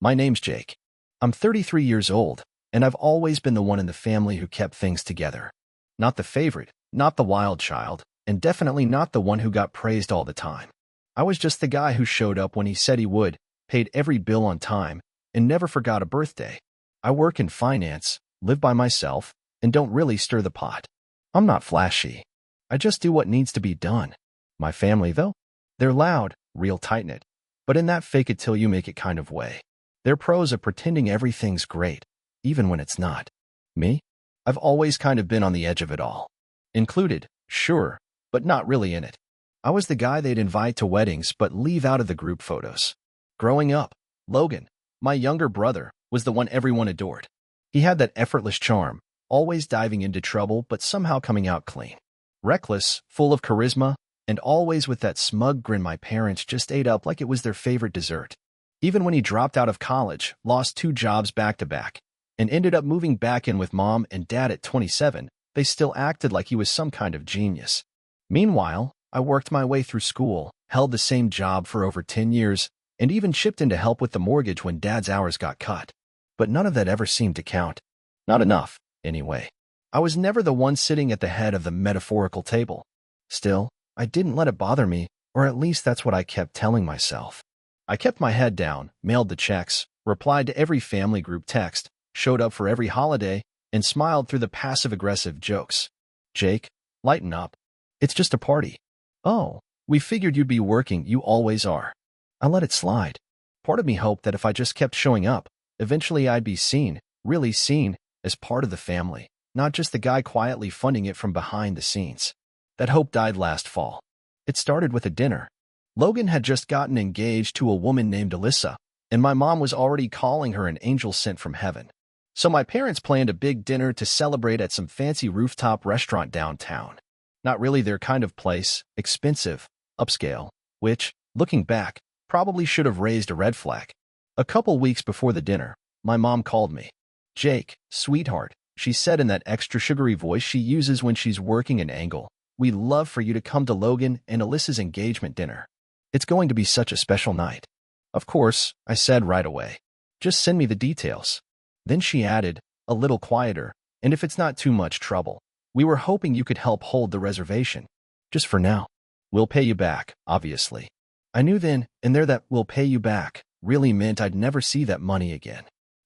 My name's Jake. I'm 33 years old, and I've always been the one in the family who kept things together. Not the favorite, not the wild child, and definitely not the one who got praised all the time. I was just the guy who showed up when he said he would, paid every bill on time, and never forgot a birthday. I work in finance, live by myself, and don't really stir the pot. I'm not flashy. I just do what needs to be done. My family, though? They're loud, real tight-knit, but in that fake-it-till-you-make-it kind of way. They're pros at pretending everything's great, even when it's not. Me? I've always kind of been on the edge of it all. Included, sure, but not really in it. I was the guy they'd invite to weddings but leave out of the group photos. Growing up, Logan, my younger brother, was the one everyone adored. He had that effortless charm, always diving into trouble but somehow coming out clean. Reckless, full of charisma, and always with that smug grin my parents just ate up like it was their favorite dessert. Even when he dropped out of college, lost 2 jobs back-to-back, and ended up moving back in with mom and dad at 27, they still acted like he was some kind of genius. Meanwhile, I worked my way through school, held the same job for over 10 years, and even chipped in to help with the mortgage when dad's hours got cut. But none of that ever seemed to count. Not enough, anyway. I was never the one sitting at the head of the metaphorical table. Still, I didn't let it bother me, or at least that's what I kept telling myself. I kept my head down, mailed the checks, replied to every family group text, showed up for every holiday, and smiled through the passive-aggressive jokes. Jake, lighten up. It's just a party. Oh, we figured you'd be working, you always are. I let it slide. Part of me hoped that if I just kept showing up, eventually I'd be seen, really seen, as part of the family, not just the guy quietly funding it from behind the scenes. That hope died last fall. It started with a dinner. Logan had just gotten engaged to a woman named Alyssa, and my mom was already calling her an angel sent from heaven. So my parents planned a big dinner to celebrate at some fancy rooftop restaurant downtown. Not really their kind of place, expensive, upscale, which, looking back, probably should have raised a red flag. A couple weeks before the dinner, my mom called me. Jake, sweetheart, she said in that extra sugary voice she uses when she's working an angle. We'd love for you to come to Logan and Alyssa's engagement dinner. It's going to be such a special night. Of course, I said right away. Just send me the details. Then she added, a little quieter, and if it's not too much trouble, we were hoping you could help hold the reservation. Just for now. We'll pay you back, obviously. I knew then and there that we'll pay you back really meant I'd never see that money again.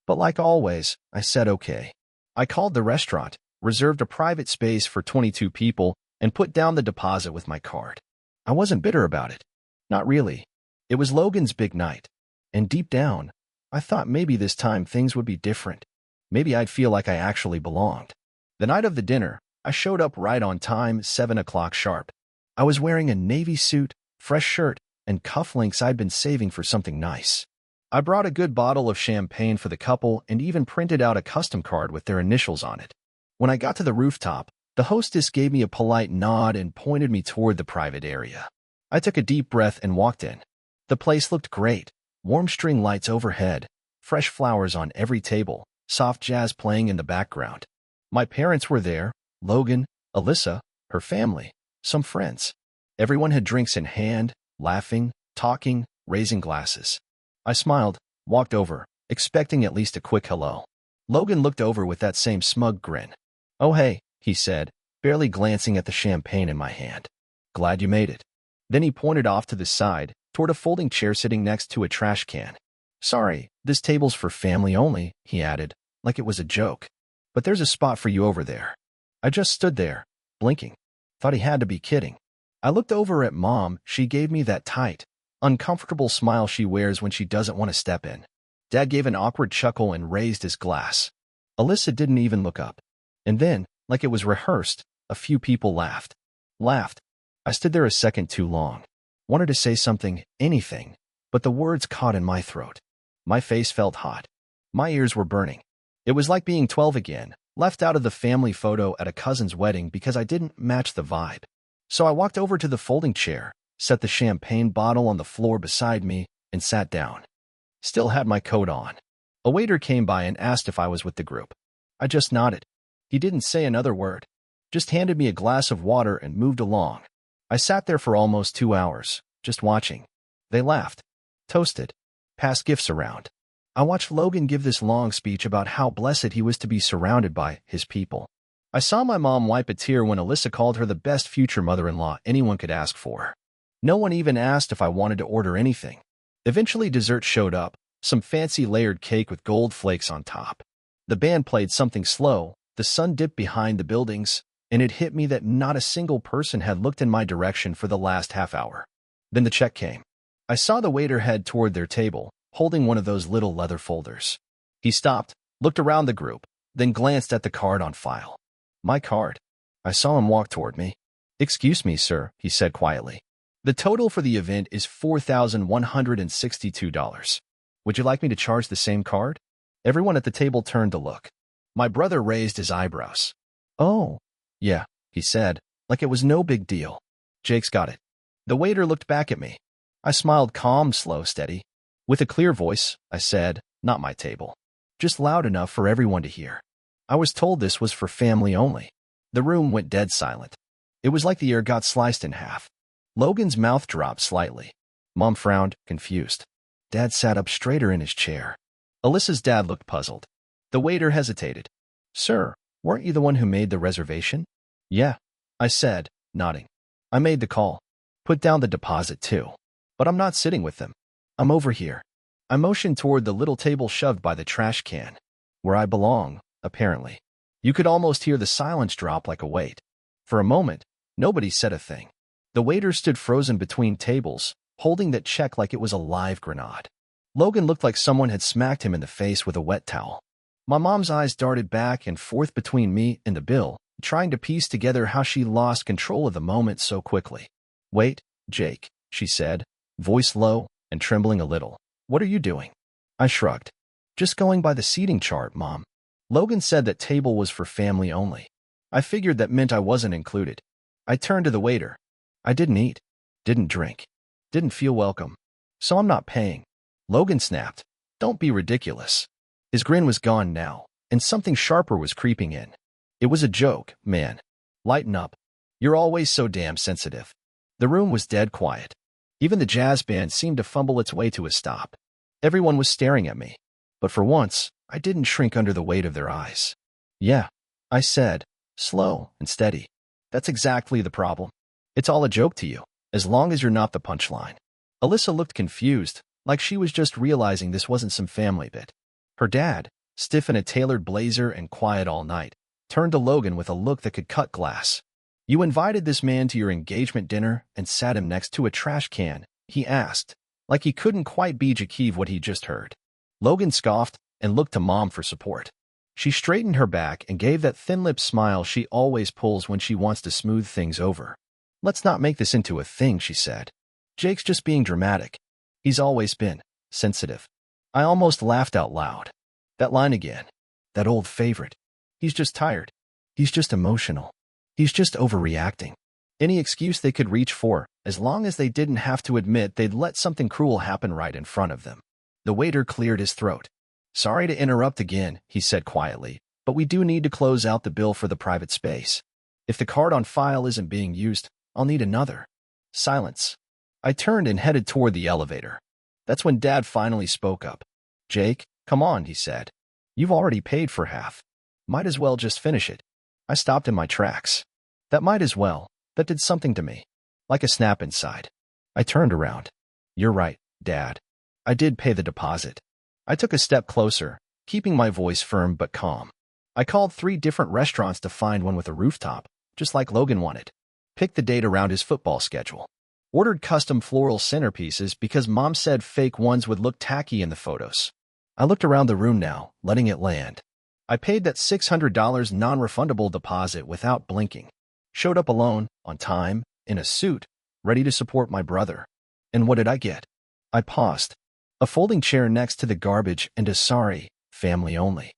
But like always, I said okay. I called the restaurant, reserved a private space for 22 people, and put down the deposit with my card. I wasn't bitter about it. Not really. It was Logan's big night. And deep down, I thought maybe this time things would be different. Maybe I'd feel like I actually belonged. The night of the dinner, I showed up right on time, 7 o'clock sharp. I was wearing a navy suit, fresh shirt, and cufflinks I'd been saving for something nice. I brought a good bottle of champagne for the couple and even printed out a custom card with their initials on it. When I got to the rooftop, the hostess gave me a polite nod and pointed me toward the private area. I took a deep breath and walked in. The place looked great. Warm string lights overhead, fresh flowers on every table, soft jazz playing in the background. My parents were there, Logan, Alyssa, her family, some friends. Everyone had drinks in hand, laughing, talking, raising glasses. I smiled, walked over, expecting at least a quick hello. Logan looked over with that same smug grin. Oh hey, he said, barely glancing at the champagne in my hand. Glad you made it. Then he pointed off to the side, toward a folding chair sitting next to a trash can. Sorry, this table's for family only, he added, like it was a joke. But there's a spot for you over there. I just stood there, blinking. Thought he had to be kidding. I looked over at Mom. She gave me that tight, uncomfortable smile she wears when she doesn't want to step in. Dad gave an awkward chuckle and raised his glass. Alyssa didn't even look up. And then, like it was rehearsed, a few people laughed. I stood there a second too long. Wanted to say something, anything, but the words caught in my throat. My face felt hot. My ears were burning. It was like being 12 again, left out of the family photo at a cousin's wedding because I didn't match the vibe. So I walked over to the folding chair, set the champagne bottle on the floor beside me, and sat down. Still had my coat on. A waiter came by and asked if I was with the group. I just nodded. He didn't say another word, just handed me a glass of water and moved along. I sat there for almost 2 hours, just watching. They laughed, toasted, passed gifts around. I watched Logan give this long speech about how blessed he was to be surrounded by his people. I saw my mom wipe a tear when Alyssa called her the best future mother-in-law anyone could ask for. No one even asked if I wanted to order anything. Eventually, dessert showed up, some fancy layered cake with gold flakes on top. The band played something slow, the sun dipped behind the buildings, and it hit me that not a single person had looked in my direction for the last half hour. Then the check came. I saw the waiter head toward their table, holding one of those little leather folders. He stopped, looked around the group, then glanced at the card on file. My card. I saw him walk toward me. "Excuse me, sir," he said quietly. "The total for the event is $4,162. Would you like me to charge the same card?" Everyone at the table turned to look. My brother raised his eyebrows. "Oh, yeah," he said, like it was no big deal. "Jake's got it." The waiter looked back at me. I smiled calm, slow, steady. With a clear voice, I said, "Not my table." Just loud enough for everyone to hear. I was told this was for family only. The room went dead silent. It was like the air got sliced in half. Logan's mouth dropped slightly. Mom frowned, confused. Dad sat up straighter in his chair. Alyssa's dad looked puzzled. The waiter hesitated. "Sir, weren't you the one who made the reservation?" "Yeah," I said, nodding. "I made the call. Put down the deposit, too. But I'm not sitting with them. I'm over here." I motioned toward the little table shoved by the trash can. Where I belong, apparently. You could almost hear the silence drop like a weight. For a moment, nobody said a thing. The waiter stood frozen between tables, holding that check like it was a live grenade. Logan looked like someone had smacked him in the face with a wet towel. My mom's eyes darted back and forth between me and the bill, trying to piece together how she lost control of the moment so quickly. "Wait, Jake," she said, voice low and trembling a little. "What are you doing?" I shrugged. "Just going by the seating chart, Mom. Logan said that table was for family only. I figured that meant I wasn't included." I turned to the waiter. "I didn't eat, didn't drink, didn't feel welcome, so I'm not paying." Logan snapped. "Don't be ridiculous." His grin was gone now, and something sharper was creeping in. "It was a joke, man. Lighten up. You're always so damn sensitive." The room was dead quiet. Even the jazz band seemed to fumble its way to a stop. Everyone was staring at me. But for once, I didn't shrink under the weight of their eyes. "Yeah," I said, slow and steady. "That's exactly the problem. It's all a joke to you, as long as you're not the punchline." Alyssa looked confused, like she was just realizing this wasn't some family bit. Her dad, stiff in a tailored blazer and quiet all night, turned to Logan with a look that could cut glass. "You invited this man to your engagement dinner and sat him next to a trash can?" he asked, like he couldn't quite believe what he just heard. Logan scoffed and looked to Mom for support. She straightened her back and gave that thin-lipped smile she always pulls when she wants to smooth things over. "Let's not make this into a thing," she said. "Jake's just being dramatic. He's always been sensitive." I almost laughed out loud. That line again. That old favorite. He's just tired. He's just emotional. He's just overreacting. Any excuse they could reach for, as long as they didn't have to admit they'd let something cruel happen right in front of them. The waiter cleared his throat. "Sorry to interrupt again," he said quietly, "but we do need to close out the bill for the private space. If the card on file isn't being used, I'll need another." Silence. I turned and headed toward the elevator. That's when Dad finally spoke up. "Jake, come on," he said. "You've already paid for half. Might as well just finish it." I stopped in my tracks. That might as well, that did something to me. Like a snap inside. I turned around. "You're right, Dad. I did pay the deposit." I took a step closer, keeping my voice firm but calm. I called 3 different restaurants to find one with a rooftop, just like Logan wanted. Picked the date around his football schedule. Ordered custom floral centerpieces because Mom said fake ones would look tacky in the photos. I looked around the room now, letting it land. I paid that $600 non-refundable deposit without blinking. Showed up alone, on time, in a suit, ready to support my brother. And what did I get? I paused. A folding chair next to the garbage and a sorry, family only.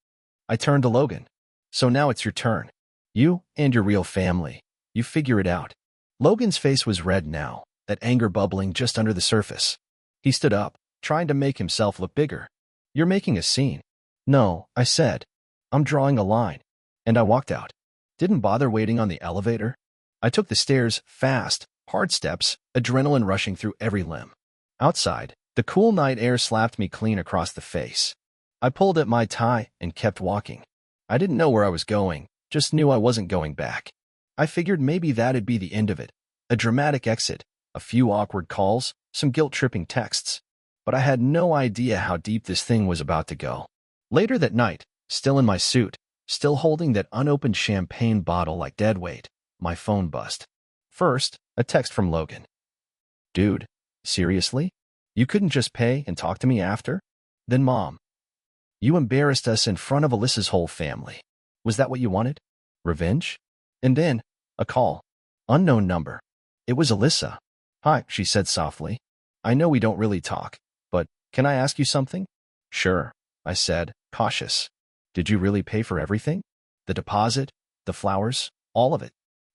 I turned to Logan. "So now it's your turn. You and your real family. You figure it out." Logan's face was red now, that anger bubbling just under the surface. He stood up, trying to make himself look bigger. "You're making a scene." "No," I said. "I'm drawing a line." And I walked out. Didn't bother waiting on the elevator. I took the stairs, fast, hard steps, adrenaline rushing through every limb. Outside, the cool night air slapped me clean across the face. I pulled at my tie and kept walking. I didn't know where I was going, just knew I wasn't going back. I figured maybe that'd be the end of it. A dramatic exit, a few awkward calls, some guilt-tripping texts. But I had no idea how deep this thing was about to go. Later that night, still in my suit, still holding that unopened champagne bottle like dead weight, my phone buzzed. First, a text from Logan. Dude, seriously? You couldn't just pay and talk to me after? Then Mom. You embarrassed us in front of Alyssa's whole family. Was that what you wanted? Revenge? And then, a call. Unknown number. It was Alyssa. Hi, she said softly. I know we don't really talk, but can I ask you something? Sure, I said, cautious. Did you really pay for everything? The deposit, the flowers, all of it?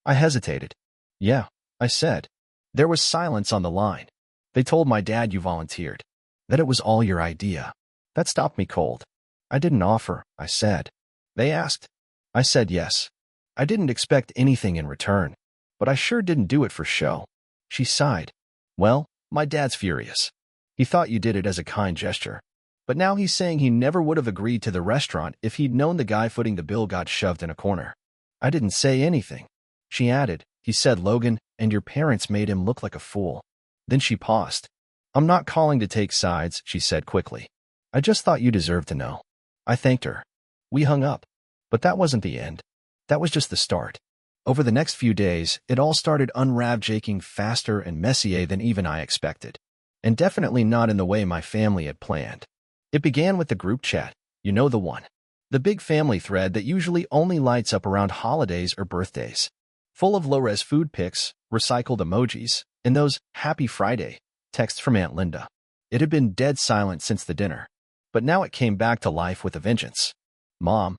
I hesitated. Yeah, I said. There was silence on the line. They told my dad you volunteered, that it was all your idea. That stopped me cold. I didn't offer, I said. They asked. I said yes. I didn't expect anything in return, but I sure didn't do it for show. She sighed. Well, my dad's furious. He thought you did it as a kind gesture. But now he's saying he never would have agreed to the restaurant if he'd known the guy footing the bill got shoved in a corner. I didn't say anything. She added, he said, Logan, and your parents made him look like a fool. Then she paused. I'm not calling to take sides, she said quickly. I just thought you deserved to know. I thanked her. We hung up. But that wasn't the end. That was just the start. Over the next few days, it all started unraveling faster and messier than even I expected. And definitely not in the way my family had planned. It began with the group chat, you know the one. The big family thread that usually only lights up around holidays or birthdays. Full of low-res food pics, recycled emojis, and those Happy Friday texts from Aunt Linda. It had been dead silent since the dinner. But now it came back to life with a vengeance. Mom.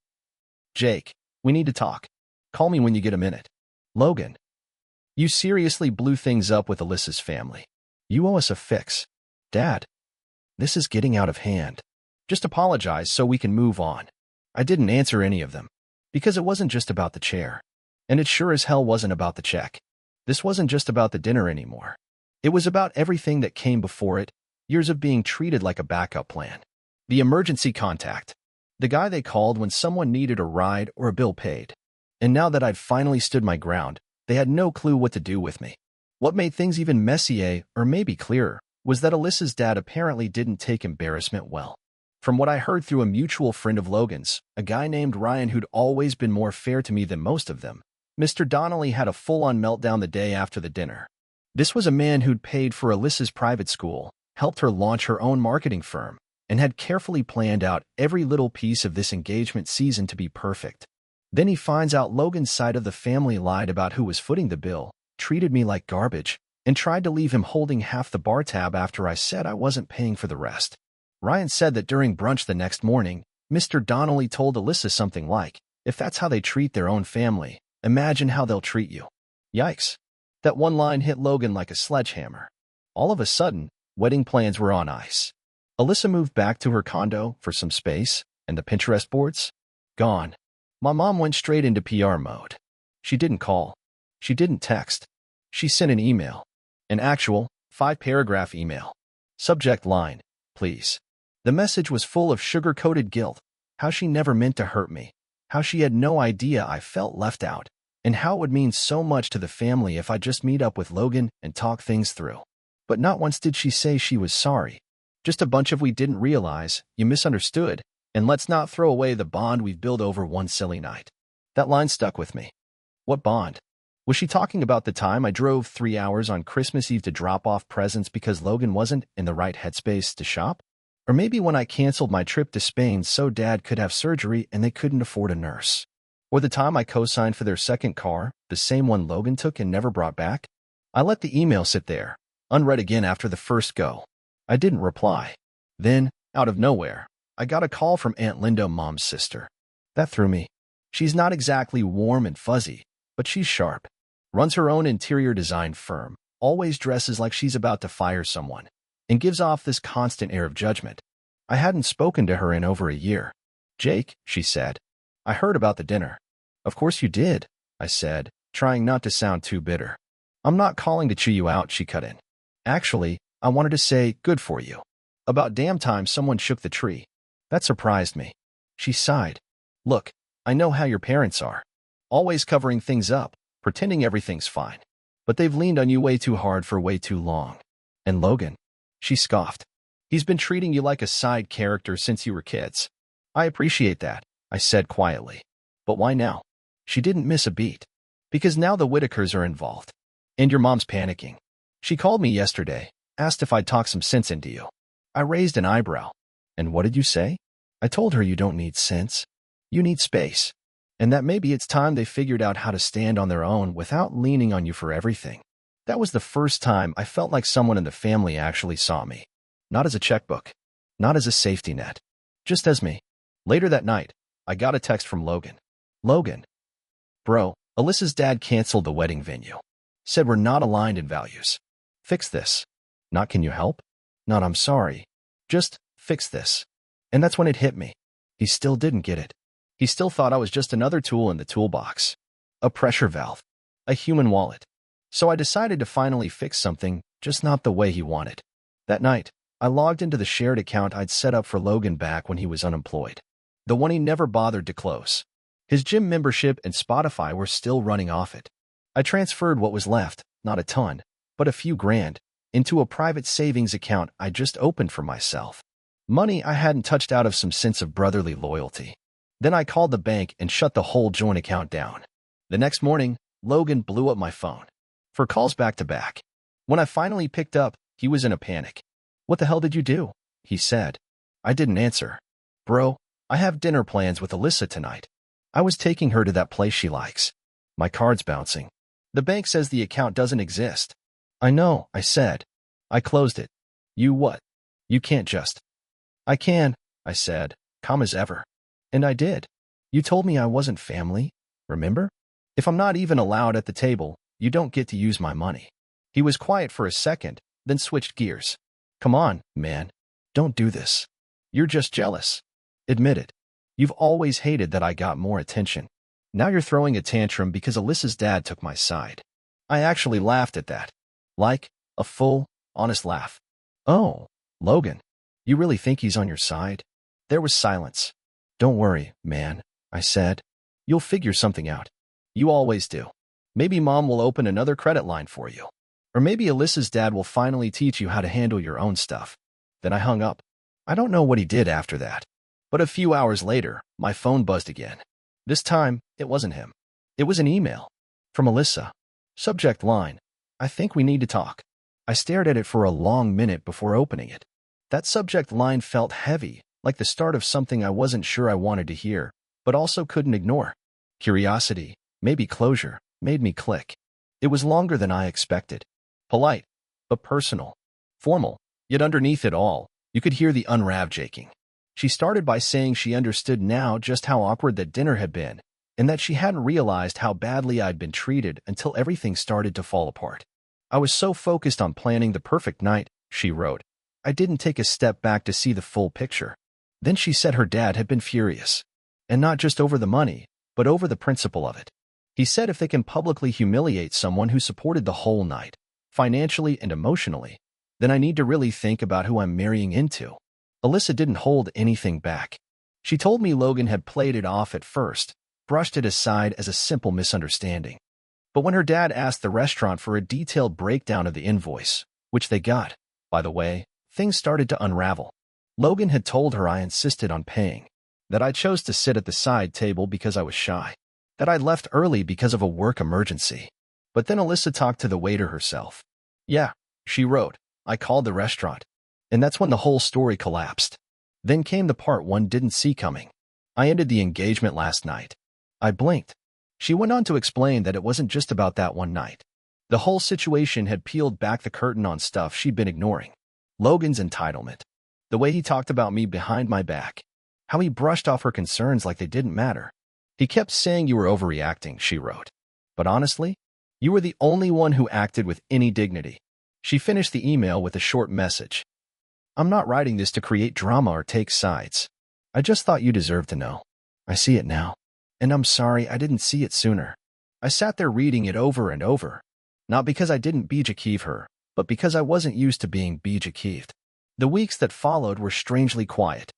Jake, we need to talk. Call me when you get a minute. Logan. You seriously blew things up with Alyssa's family. You owe us a fix. Dad. This is getting out of hand. Just apologize so we can move on. I didn't answer any of them. Because it wasn't just about the chair. And it sure as hell wasn't about the check. This wasn't just about the dinner anymore. It was about everything that came before it, years of being treated like a backup plan. The emergency contact. The guy they called when someone needed a ride or a bill paid. And now that I'd finally stood my ground, they had no clue what to do with me. What made things even messier, or maybe clearer, was that Alyssa's dad apparently didn't take embarrassment well. From what I heard through a mutual friend of Logan's, a guy named Ryan who'd always been more fair to me than most of them, Mr. Donnelly had a full-on meltdown the day after the dinner. This was a man who'd paid for Alyssa's private school, helped her launch her own marketing firm, and had carefully planned out every little piece of this engagement season to be perfect. Then he finds out Logan's side of the family lied about who was footing the bill, treated me like garbage, and tried to leave him holding half the bar tab after I said I wasn't paying for the rest. Ryan said that during brunch the next morning, Mr. Donnelly told Alyssa something like, if that's how they treat their own family, imagine how they'll treat you. Yikes. That one line hit Logan like a sledgehammer. All of a sudden, wedding plans were on ice. Alyssa moved back to her condo for some space, and the Pinterest boards? Gone. My mom went straight into PR mode. She didn't call. She didn't text. She sent an email. An actual, 5-paragraph email. Subject line, please. The message was full of sugar-coated guilt, how she never meant to hurt me, how she had no idea I felt left out, and how it would mean so much to the family if I just meet up with Logan and talk things through. But not once did she say she was sorry. Just a bunch of we didn't realize, you misunderstood, and let's not throw away the bond we've built over one silly night. That line stuck with me. What bond? Was she talking about the time I drove 3 hours on Christmas Eve to drop off presents because Logan wasn't in the right headspace to shop? Or maybe when I canceled my trip to Spain so Dad could have surgery and they couldn't afford a nurse? Or the time I co-signed for their second car, the same one Logan took and never brought back? I let the email sit there, unread again after the first go. I didn't reply. Then, out of nowhere, I got a call from Aunt Linda, Mom's sister. That threw me. She's not exactly warm and fuzzy, but she's sharp. Runs her own interior design firm, always dresses like she's about to fire someone, and gives off this constant air of judgment. I hadn't spoken to her in over a year. Jake, she said, I heard about the dinner. Of course you did, I said, trying not to sound too bitter. I'm not calling to chew you out, she cut in. Actually, I wanted to say, good for you. About damn time someone shook the tree. That surprised me. She sighed. Look, I know how your parents are. Always covering things up, pretending everything's fine. But they've leaned on you way too hard for way too long. And Logan? She scoffed. He's been treating you like a side character since you were kids. I appreciate that, I said quietly. But why now? She didn't miss a beat. Because now the Whitakers are involved. And your mom's panicking. She called me yesterday, asked if I'd talk some sense into you. I raised an eyebrow. And what did you say? I told her you don't need sense. You need space. And that maybe it's time they figured out how to stand on their own without leaning on you for everything. That was the first time I felt like someone in the family actually saw me. Not as a checkbook. Not as a safety net. Just as me. Later that night, I got a text from Logan. Logan. Bro, Alyssa's dad canceled the wedding venue. Said we're not aligned in values. Fix this. Not can you help? Not I'm sorry. Just fix this. And that's when it hit me. He still didn't get it. He still thought I was just another tool in the toolbox. A pressure valve. A human wallet. So I decided to finally fix something, just not the way he wanted. That night, I logged into the shared account I'd set up for Logan back when he was unemployed. The one he never bothered to close. His gym membership and Spotify were still running off it. I transferred what was left, not a ton, but a few grand, into a private savings account I just opened for myself. Money I hadn't touched out of some sense of brotherly loyalty. Then I called the bank and shut the whole joint account down. The next morning, Logan blew up my phone. For calls back to back. When I finally picked up, he was in a panic. What the hell did you do? He said. I didn't answer. Bro, I have dinner plans with Alyssa tonight. I was taking her to that place she likes. My card's bouncing. The bank says the account doesn't exist. I know, I said. I closed it. You what? You can't just. I can, I said, calm as ever. And I did. You told me I wasn't family, remember? If I'm not even allowed at the table, you don't get to use my money. He was quiet for a second, then switched gears. Come on, man. Don't do this. You're just jealous. Admit it. You've always hated that I got more attention. Now you're throwing a tantrum because Alyssa's dad took my side. I actually laughed at that. Like, a full, honest laugh. Oh, Logan, you really think he's on your side? There was silence. Don't worry, man, I said. You'll figure something out. You always do. Maybe Mom will open another credit line for you. Or maybe Alyssa's dad will finally teach you how to handle your own stuff. Then I hung up. I don't know what he did after that. But a few hours later, my phone buzzed again. This time, it wasn't him. It was an email. From Alyssa. Subject line. I think we need to talk. I stared at it for a long minute before opening it. That subject line felt heavy, like the start of something I wasn't sure I wanted to hear, but also couldn't ignore. Curiosity, maybe closure, made me click. It was longer than I expected. Polite, but personal. Formal, yet underneath it all, you could hear the unraveled shaking. She started by saying she understood now just how awkward that dinner had been, and that she hadn't realized how badly I'd been treated until everything started to fall apart. I was so focused on planning the perfect night, she wrote, I didn't take a step back to see the full picture. Then she said her dad had been furious. And not just over the money, but over the principle of it. He said if they can publicly humiliate someone who supported the whole night, financially and emotionally, then I need to really think about who I'm marrying into. Alyssa didn't hold anything back. She told me Logan had played it off at first, brushed it aside as a simple misunderstanding. But when her dad asked the restaurant for a detailed breakdown of the invoice, which they got, by the way, things started to unravel. Logan had told her I insisted on paying, that I chose to sit at the side table because I was shy, that I'd left early because of a work emergency. But then Alyssa talked to the waiter herself. Yeah, she wrote, I called the restaurant. And that's when the whole story collapsed. Then came the part one didn't see coming. I ended the engagement last night. I blinked. She went on to explain that it wasn't just about that one night. The whole situation had peeled back the curtain on stuff she'd been ignoring. Logan's entitlement. The way he talked about me behind my back. How he brushed off her concerns like they didn't matter. He kept saying you were overreacting, she wrote. But honestly, you were the only one who acted with any dignity. She finished the email with a short message. I'm not writing this to create drama or take sides. I just thought you deserved to know. I see it now. And I'm sorry I didn't see it sooner. I sat there reading it over and over. Not because I didn't Bija her, but because I wasn't used to being Bija. The weeks that followed were strangely quiet.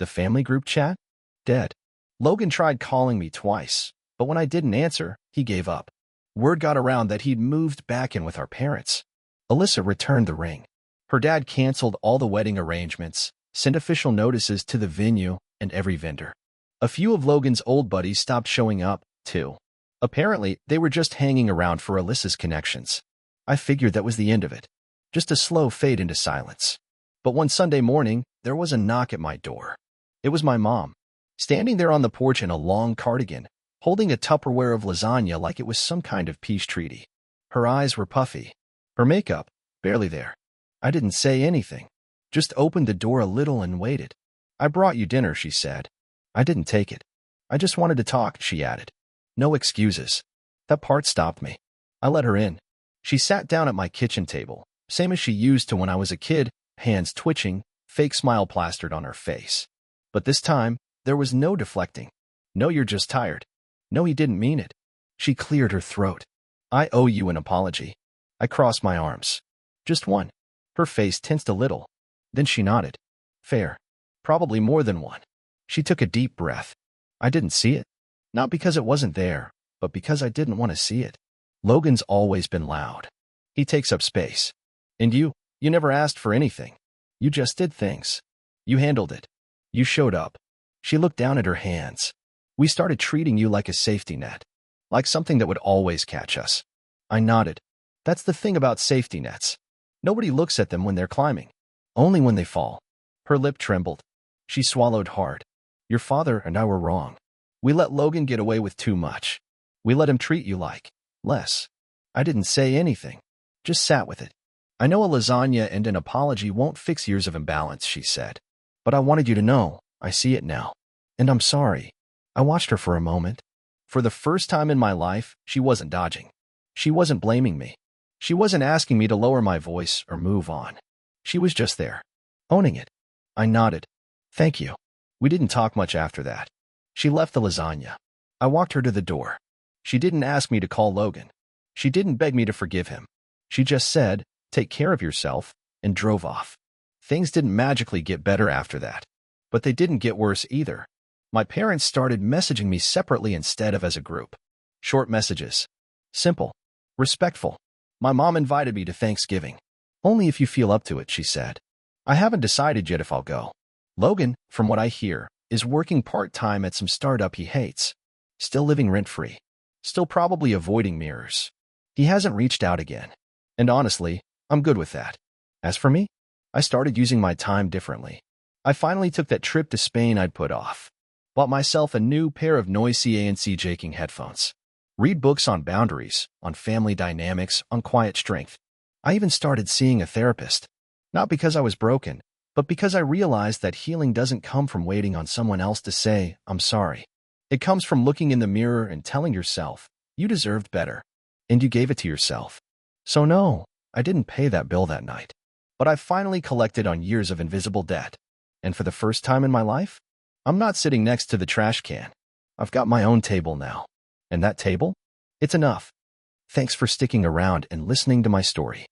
The family group chat? Dead. Logan tried calling me twice, but when I didn't answer, he gave up. Word got around that he'd moved back in with our parents. Alyssa returned the ring. Her dad canceled all the wedding arrangements, sent official notices to the venue and every vendor. A few of Logan's old buddies stopped showing up, too. Apparently, they were just hanging around for Alyssa's connections. I figured that was the end of it. Just a slow fade into silence. But one Sunday morning, there was a knock at my door. It was my mom, standing there on the porch in a long cardigan, holding a Tupperware of lasagna like it was some kind of peace treaty. Her eyes were puffy. Her makeup, barely there. I didn't say anything. Just opened the door a little and waited. "I brought you dinner," she said. I didn't take it. "I just wanted to talk," she added. No excuses. That part stopped me. I let her in. She sat down at my kitchen table, same as she used to when I was a kid, hands twitching, fake smile plastered on her face. But this time, there was no deflecting. "No, you're just tired." "No, he didn't mean it." She cleared her throat. "I owe you an apology." I crossed my arms. "Just one." Her face tensed a little. Then she nodded. "Fair. Probably more than one." She took a deep breath. "I didn't see it. Not because it wasn't there, but because I didn't want to see it. Logan's always been loud. He takes up space. And you never asked for anything. You just did things. You handled it. You showed up." She looked down at her hands. "We started treating you like a safety net. Like something that would always catch us." I nodded. That's the thing about safety nets. Nobody looks at them when they're climbing. Only when they fall. Her lip trembled. She swallowed hard. "Your father and I were wrong. We let Logan get away with too much. We let him treat you like less." I didn't say anything. Just sat with it. "I know a lasagna and an apology won't fix years of imbalance," she said. "But I wanted you to know, I see it now. And I'm sorry." I watched her for a moment. For the first time in my life, she wasn't dodging. She wasn't blaming me. She wasn't asking me to lower my voice or move on. She was just there, owning it. I nodded. "Thank you." We didn't talk much after that. She left the lasagna. I walked her to the door. She didn't ask me to call Logan. She didn't beg me to forgive him. She just said, "Take care of yourself," and drove off. Things didn't magically get better after that. But they didn't get worse either. My parents started messaging me separately instead of as a group. Short messages. Simple. Respectful. My mom invited me to Thanksgiving. "Only if you feel up to it," she said. "I haven't decided yet if I'll go." Logan, from what I hear, is working part-time at some startup he hates. Still living rent-free. Still probably avoiding mirrors. He hasn't reached out again. And honestly, I'm good with that. As for me, I started using my time differently. I finally took that trip to Spain I'd put off. Bought myself a new pair of noisy ANC jaking headphones. Read books on boundaries, on family dynamics, on quiet strength. I even started seeing a therapist. Not because I was broken, but because I realized that healing doesn't come from waiting on someone else to say, "I'm sorry." It comes from looking in the mirror and telling yourself, you deserved better. And you gave it to yourself. So no, I didn't pay that bill that night. But I finally collected on years of invisible debt. And for the first time in my life, I'm not sitting next to the trash can. I've got my own table now. And that table? It's enough. Thanks for sticking around and listening to my story.